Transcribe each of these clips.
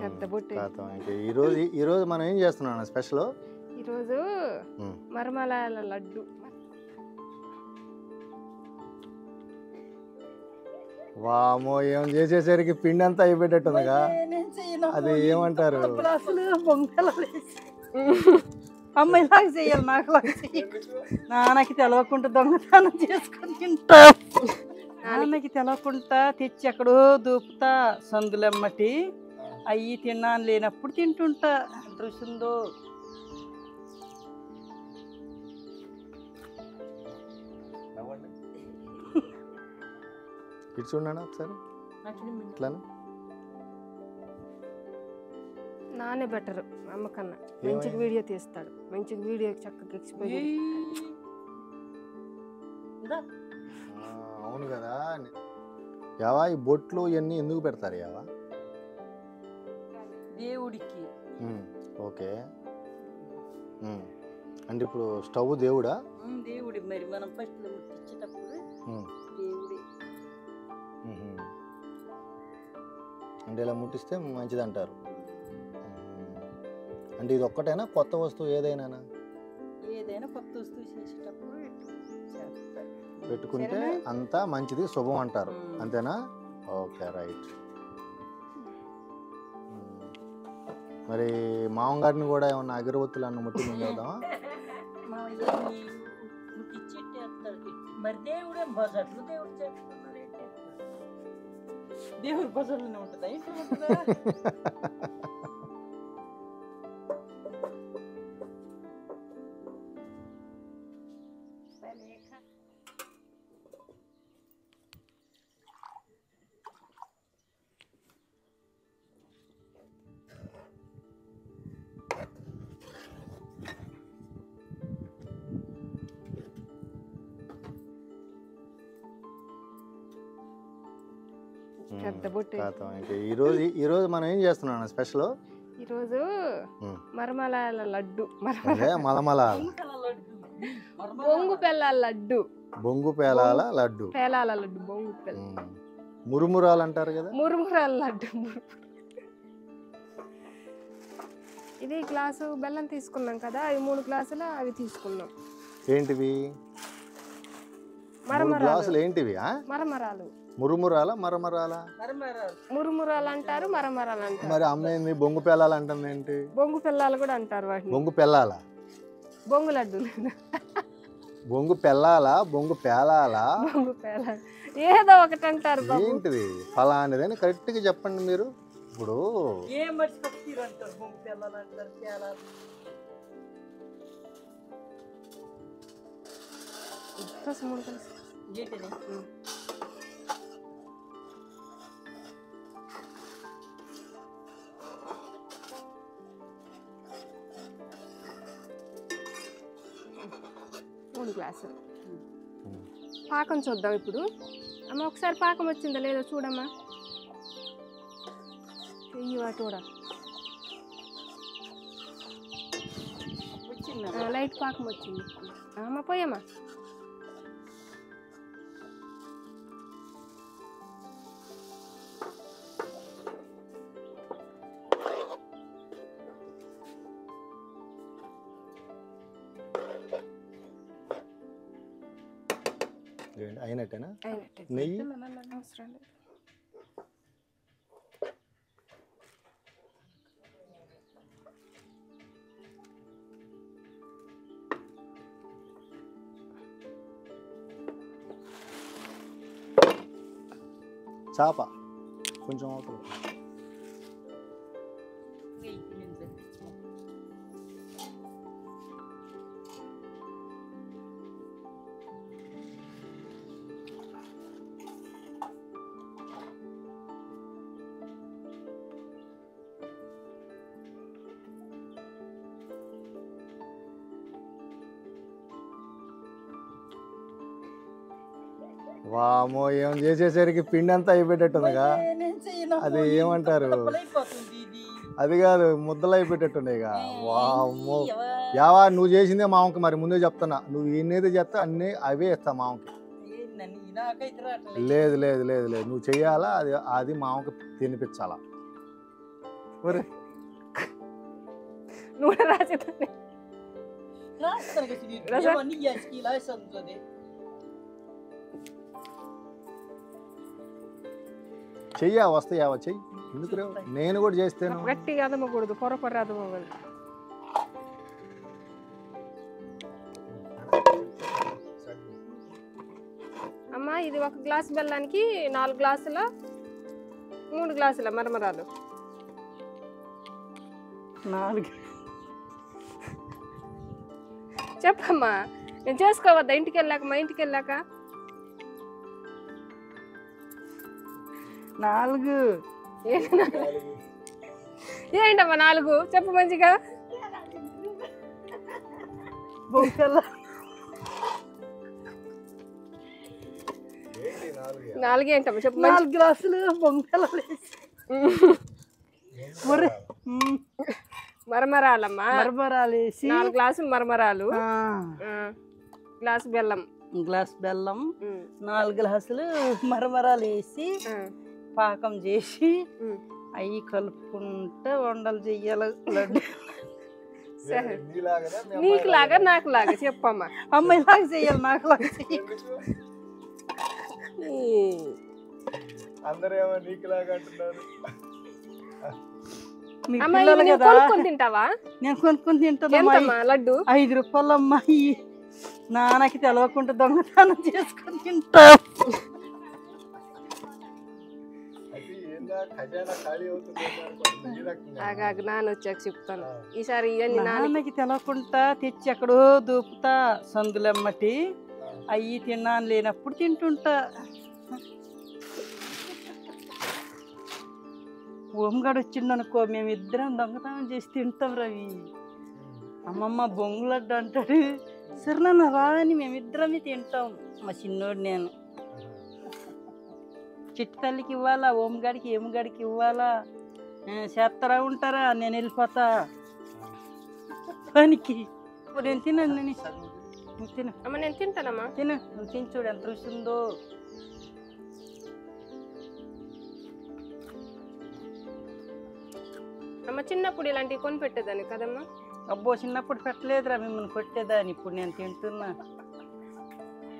పెద్ద బొట్టు. ఈరోజు మనం ఏం చేస్తున్నాం స్పెషల్? ఈరోజు మరమరాల లడ్డు. వామో, ఏం చేసేసరికి పిండి అంతా అయిపోయేటట్టుందిగా. అది ఏమంటారు? అమ్మాయిలాగా చేయాలి, నాకులాగా చేయాలి. నాన్నకి తెలవకుండా దొంగతనం చేసుకుని తింటా. నాన్నకి తెలవకుండా తెచ్చి ఎక్కడో దూపుతా సందులమ్మటి. అయ్యి తిన్నాను లేనప్పుడు తింటుంటా. రుసుందో ఇటు చూడండి ఒకసారి. ఇట్లానే నానే బెటర్ అమ్మ కన్నా. మంచిగా వీడియో తీస్తాడు, మంచిగా వీడియో చక్కగా ఎక్స్పోజ్. అవును కదా. యావా ఈ బొట్లు ఇవన్నీ ఎందుకు పెడతారు యావా? దేవుడికి. ఓకే, అంటే ఇప్పుడు స్టవ్ దేవుడా? దేవుడి. మరి మనం ఫస్ట్ ముట్టించేటప్పుడు దేవుడి. అంటే ఇలా ముట్టిస్తే మంచిది అంటారు. అంటే ఇది ఒక్కటేనా, కొత్త వస్తువు ఏదైనా? ఏదైనా కొత్త వస్తువు చేసేటప్పుడు పెట్టుకుంటే అంతా మంచిది, శుభం అంటారు, అంతేనా? Okay, right. మరి మామగారిని కూడా ఏమన్నా అగరవత్తులు అన్న ముట్టి ముందేద్దామా? మరి దేవుడే బజార్లు, దేవుడు చేస్తున్నారు. దేవుడు బజార్లోనే ఉంటుందా? పెద్ద బొట్టు. ఈరోజు మనం ఏం చేస్తున్నాం స్పెషల్? ఈరోజు మరమరాల లడ్డు. బొంగు పెళ్ళాల లడ్డు. బొంగు పేలాల లడ్డు. పేలాల లడ్డు, బొంగు పెళ్ళ. మురుమురాలు అంటారు కదా. మురుమురాల లడ్డు. ఇది గ్లాసు బెల్లం తీసుకున్నాం కదా, అవి 3 గ్లాసులు అవి తీసుకున్నాం. ఏంటివి గ్లాసులు? ఏంటివి? మరమరాలు. మురుమురాల మరమరాల? మురుమురాలు అంటారు, మరమరాలు అంటారు. మరి అమ్మాయి బొంగు పెళ్ళాలి అంటుంది ఏంటి? బొంగు పెళ్ళాలు కూడా అంటారు వాటిని. బొంగు పెళ్ళాల? బొంగు లడ్డు. బొంగు పెళ్ళాలా, బొంగు పేలాలా? బొంగు పేలాల ఏదో ఒకటి అంటారు. ఏంటిది ఫలానిదని కరెక్ట్ గా చెప్పండి మీరు. ఇప్పుడు గ్లాసులు పాకం చూద్దాం ఇప్పుడు. అమ్మ ఒకసారి పాకం వచ్చిందా లేదో చూడమ్మా. చెయ్యి వాటి కూడా లైట్ పాకం వచ్చింది. అమ్మ పోయమ్మా. అయినట్టేనా? నెయ్యి అవసరం లేదు. చాప కొంచెం అవతల. వామో, ఏం చేసేసరికి పిండి అంతా అయిపోయేటట్టుందిగా. అది ఏమంటారు? అది కాదు, ముద్దలు అయిపోయేటట్టున్నాయిగా. వామో, యావా నువ్వు చేసిందే మామకి. మరి ముందే చెప్తున్నా, నువ్వు ఎన్నేది చెప్తా అన్నీ అవే ఇస్తా మామకి. లేదు లేదు లేదు లేదు, నువ్వు చెయ్యాలా, అది మామకి తినిపించాలా. ఒరే నూనె రాసేదాన్ని రాస్తాను కదా ఇది. రాసా? ఏమన్నీ చేసి ఇలా సంతోదే. చెయ్యా వస్తాయావా చెయ్యి ఎందుకు రావు? నేను కూడా చేస్తాను. గట్టిగా అదమకూడదు, పొర అదమకూడదు. అమ్మా ఇది 1 గ్లాస్ బెల్లానికి 4 గ్లాసుల 3 గ్లాసుల మరమరాలు. 4 చెప్పమ్మా, నేను చేసుకోవద్దా ఇంటికి వెళ్ళాక? మా ఇంటికి వెళ్ళాక 4 ఏంటమ్మా 4 చెప్పు మంచిగా. బొంకల 4 ఏంటమ్మా చెప్పు. 4 గ్లాసులు బొంకల మరమరాలమ్మా, మరమరాలేసి 4 గ్లాసులు మరమరాలు, గ్లాస్ బెల్లం, గ్లాస్ బెల్లం, 4 గ్లాసులు మరమరాలు వేసి పాకం చేసి అవి కలుపుకుంటే వండలు చెయ్యాలి. లడ్డు నీకు లాగా నాకు లాగా చెప్పమ్మా. అమ్మాయిలాగా చెయ్యాలి, నాకు లాగా చెయ్యాలి. అందరూ ఏమో నీకులాగా అంటున్నారు. మీ అమ్మా పిల్లలు ఇవి నువ్వు కదా, కొనుక్కొని తింటావా? నేను కొనుక్కొని తింటాను. ఎంతమ్మా లడ్డు? 5 రూపాయలు అమ్మాయి. నాన్నకి తెలవకుండా దొంగతనం చేసుకొని తింటా. ఆగాగు నాన్న వచ్చాక చెప్తాను ఈసారి. ఇవన్నీ నాన్నకి తెలవకుండా తెచ్చి ఎక్కడో దూపుతా సందులమ్మటి. అయ్యి తిన్నాను లేనప్పుడు తింటుంటా. ఓంగాడు వచ్చిండనుకో మేమిద్దరం దొంగతనం చేసి తింటాం రవి. అమ్మమ్మ బొంగు లడ్డు అంటాడు. సరే నాన్న రా అని మేమిద్దరమే తింటాం. మా చిన్నోడు నేను. చిట్టి తల్లికి ఇవ్వాలా, ఓంగాడికి ఏముగాడికి ఇవ్వాలా. చేస్తారా ఉంటారా, నేను వెళ్ళిపోతా పనికి. నేను తిన్నాను. నువ్వు తిను అమ్మ, నేను తింటానమ్మా. తిను, నువ్వు తిని చూడు ఎంత రుచి ఉందో. అమ్మ చిన్నప్పుడు ఇలాంటివి కొని పెట్టేదాన్ని కదమ్మా. అబ్బో చిన్నప్పుడు పెట్టలేదురా, మిమ్మల్ని కొట్టేదాన్ని. ఇప్పుడు నేను తింటున్నా.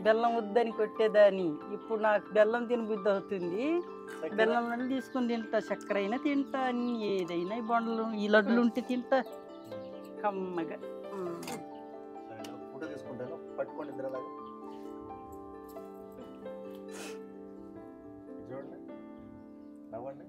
బెల్లం వద్దని కొట్టేదాన్ని. ఇప్పుడు నాకు బెల్లం తిని బుద్ధి అవుతుంది. బెల్లం లడ్డు తీసుకొని తింటా, చక్కెర అయినా తింటా, అన్ని ఏదైనా ఈ బొండలు ఈ లడ్డులు ఉంటే తింటా కమ్మగా. పట్టుకోండి ఇద్దరు చూడండి నవ్వండి.